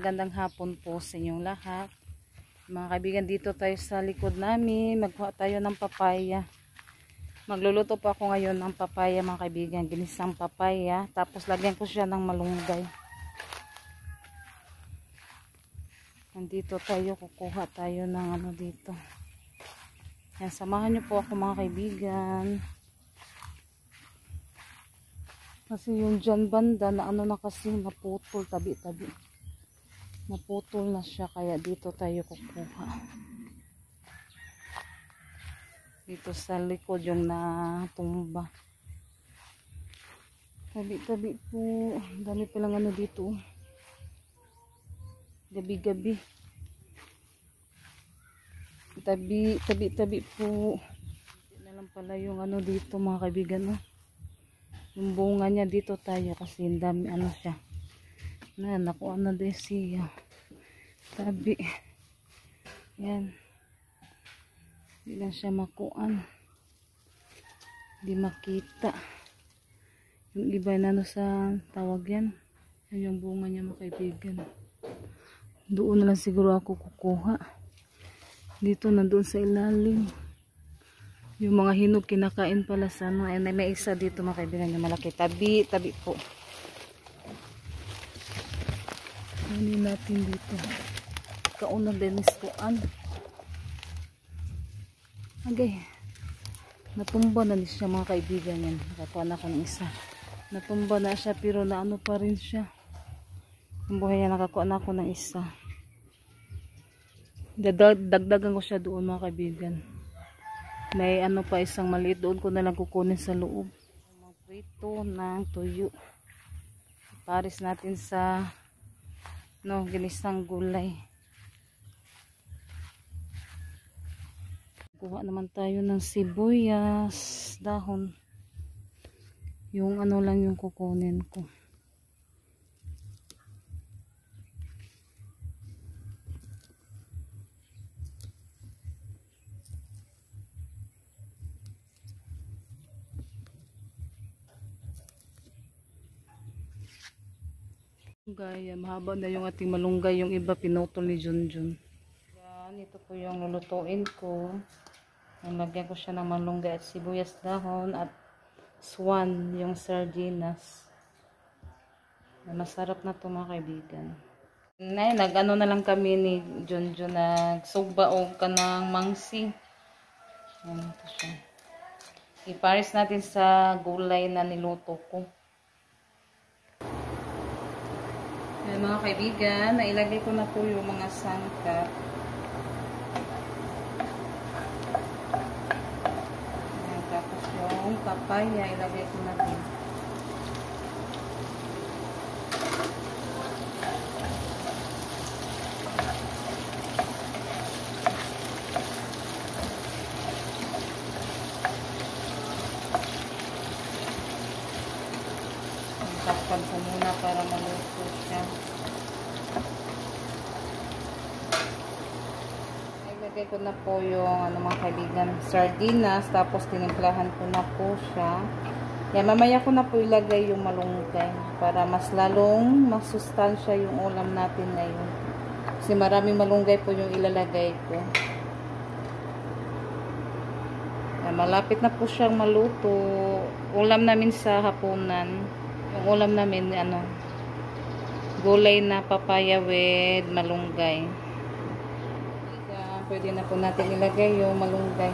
magandang hapon po sa inyong lahat. Mga kaibigan, dito tayo sa likod namin. Magkuha tayo ng papaya. Magluluto po ako ngayon ng papaya mga kaibigan. Ginisang papaya. Tapos lagyan ko siya ng malunggay. Nandito tayo, kukuha tayo ng ano dito. Yan, samahan niyo po ako mga kaibigan. Kasi yung dyan banda na ano na kasi naputol, tabi-tabi. Naputol na siya, kaya dito tayo kukuha. Dito sa likod yung natumba. Tabi-tabi po. Dami palang ano dito. Gabi-gabi. Tabi-tabi po. Hindi na lang pala yung ano dito mga kaibigan. Yung bunga niya dito tayo kasi ang dami ano siya. Nakuha na din siya. Tabi. Yan. Hindi lang siya makuan. Hindi makita. Yung iba na ano sa tawag yan. Yan yung bunga niya mga kaibigan. Doon na lang siguro ako kukuha. Dito na doon sa ilalim. Yung mga hinog kinakain pala sa ano. Ay, may isa dito mga kaibigan yung malaki. Tabi po. Kunin natin dito. Kauna dinis kuan. Okay. Natumba na siya mga kaibigan yan. Nakakuha na ako ng isa. Natumba na siya pero naano pa rin siya. Ang buhay niya nakakuha na ako ng isa. Dagdagan ko siya doon mga kaibigan. May ano pa isang maliit doon ko na lang kukunin sa loob. Magprito ng tuyo. Paris natin sa ginisang gulay. Kuha naman tayo ng sibuyas, dahon. Yung ano lang yung kukunin ko. Gaya, mahaba na yung ating malunggay, yung iba pinutol ni Junjun. Yan, ito po yung lulutuin ko. Nalagyan ko siya ng malunggay at sibuyas dahon at swan, yung sardinas. Masarap na ito mga kaibigan. Nag-ano na lang kami ni Junjun, nagsugba o ka ng mangsi. Yan, ito siya. Ipares natin sa gulay na niluto ko. Yan mga kaibigan, nailagay ko na po yung mga sangkap. Yan, tapos yung papaya, ilagay ko na din. Takpan ko muna para maluto siya. Ilagay ko na po yung mga kaibigan, sardinas, tapos tinimplahan ko na po siya. Yan, mamaya ko na po ilagay yung malunggay para mas lalong masustansya yung ulam natin ngayon. Kasi maraming malunggay po yung ilalagay ko. Yan, malapit na po siyang maluto. Ulam namin sa hapunan. Yung ulam namin, gulay na papaya with malunggay. Pwede na po natin ilagay yung malunggay.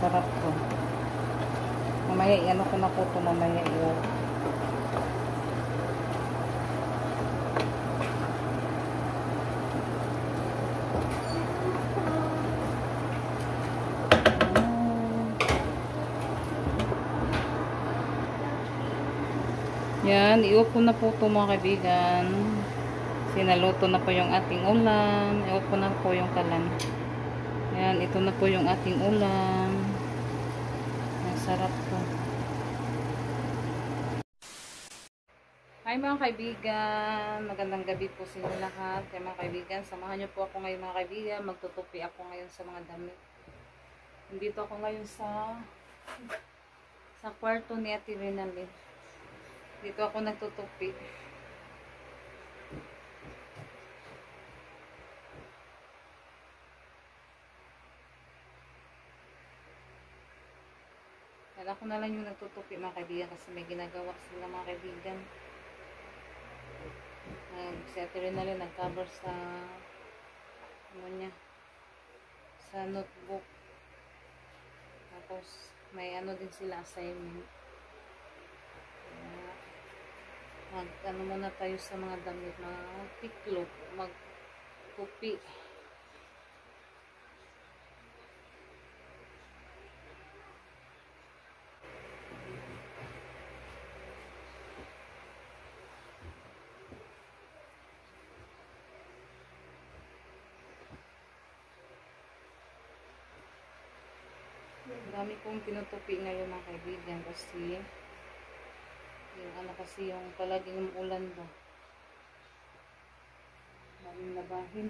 Sarap po. Mamaya, ano ko na po ito mamaya yun. Yan, i-off ko na po ito mga kaibigan. Sinaluto na po yung ating ulam. Iot po na po yung kalan. Yan, ito na po yung ating ulam. Ang sarap po. Hi mga kaibigan, magandang gabi po sa inyo lahat. Kaya mga kaibigan, samahan niyo po ako ngayon mga kaibigan. Magtutupi ako ngayon sa mga damit. Nandito ako ngayon sa kwarto ni Ate Rinalyn. Dito ako nagtutupi. Kaya ako na lang yung nagtutupi mga kaibigan kasi may ginagawa sila mga kaibigan. Si Ate Rinalyn nag-cover sa sa notebook. Tapos may din sila assignment. Muna tayo sa mga damit, mag-tiklop, mag-tupi. Dami kong tinutupi ngayon mga kaibigan kasi yung palaging ulan ba. Daming labahin.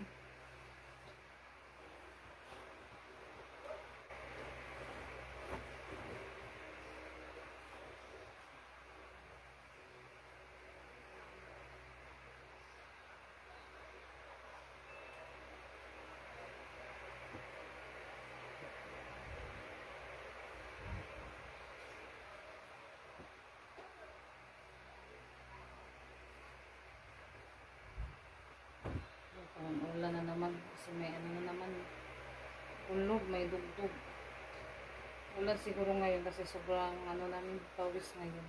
Ulan na naman kasi may na naman ulog, may dugdug. Ulan siguro ngayon kasi sobrang namin pawis ngayon.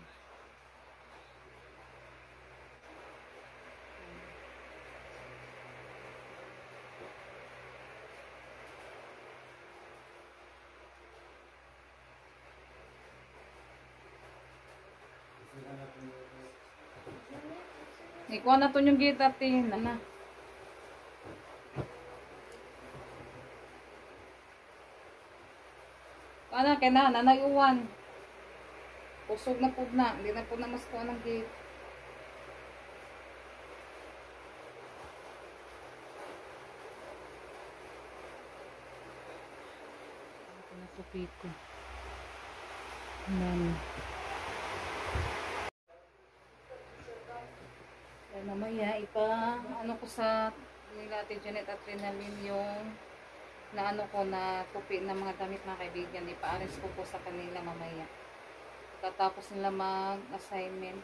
Ikuha na to yung gita tin na. Kaya nanay uwan. Pusog na po na. Hindi na po na mas kuha ng gate. Ito na po pito. Kaya mamaya ko sa nila Ate Janet at Rinalyn yung na tupi ng mga damit mga kaibigan. Ipaalis ko po sa kanila mamaya. Katapos nila mag-assignment.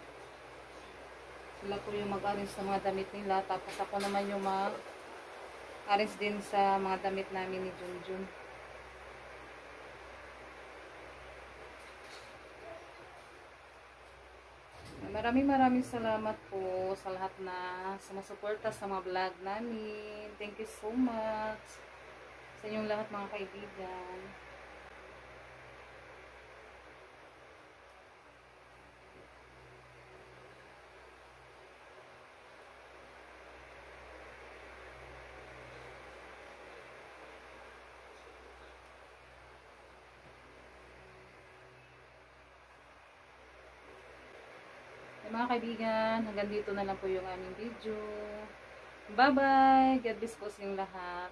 Sila po yung mag-arrange sa mga damit nila. Tapos ako naman yung mag-arrange din sa mga damit namin ni Junjun. Maraming salamat po sa lahat na sumusuporta sa mga vlog namin. Thank you so much sa inyong lahat mga kaibigan. Mga kaibigan, hanggang dito na lang po yung aming video. Bye-bye! God bless po sa inyong lahat.